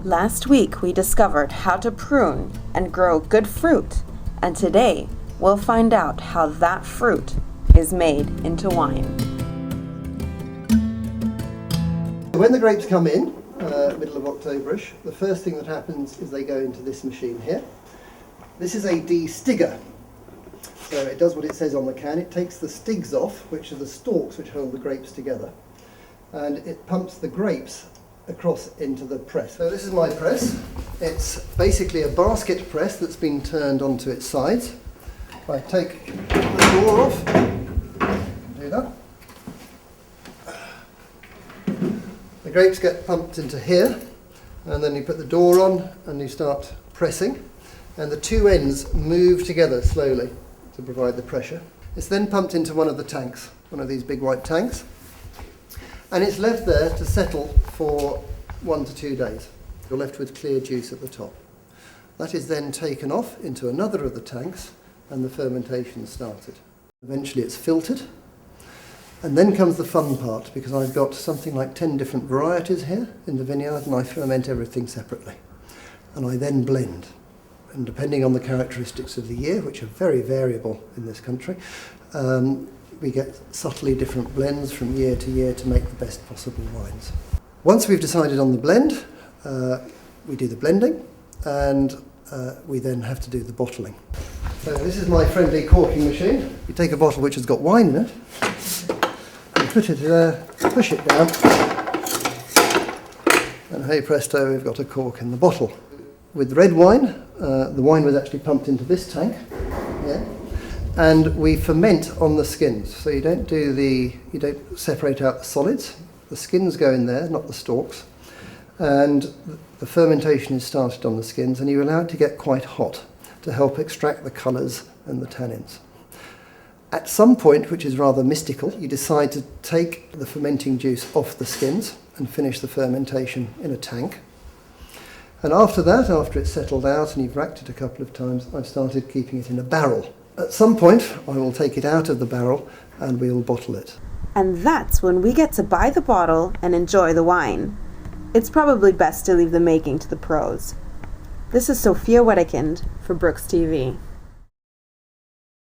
Last week we discovered how to prune and grow good fruit, and today we'll find out how that fruit is made into wine. When the grapes come in, middle of October-ish, the first thing that happens is they go into this machine here. This is a de-stigger. So it does what it says on the can. It takes the stigs off, which are the stalks which hold the grapes together, and it pumps the grapes across into the press. So this is my press. It's basically a basket press that's been turned onto its sides. If I take the door off, do that. The grapes get pumped into here, and then you put the door on and you start pressing, and the two ends move together slowly to provide the pressure. It's then pumped into one of the tanks, one of these big white tanks, and it's left there to settle for 1 to 2 days. You're left with clear juice at the top. That is then taken off into another of the tanks and the fermentation started. Eventually it's filtered, and then comes the fun part, because I've got something like 10 different varieties here in the vineyard, and I ferment everything separately. And I then blend. And depending on the characteristics of the year, which are very variable in this country, we get subtly different blends from year to year to make the best possible wines. Once we've decided on the blend, we do the blending, and we then have to do the bottling. So this is my friendly corking machine. You take a bottle which has got wine in it, and put it there, push it down, and hey presto, we've got a cork in the bottle. With red wine, the wine was actually pumped into this tank, yeah, and we ferment on the skins. So you don't separate out the solids. The skins go in there, not the stalks, and the fermentation is started on the skins, and you allow it to get quite hot to help extract the colours and the tannins. At some point, which is rather mystical, you decide to take the fermenting juice off the skins and finish the fermentation in a tank. And after that, after it's settled out and you've racked it a couple of times, I've started keeping it in a barrel. At some point, I will take it out of the barrel and we'll bottle it. And that's when we get to buy the bottle and enjoy the wine. It's probably best to leave the making to the pros. This is Sophia Wedekind for Brooks TV.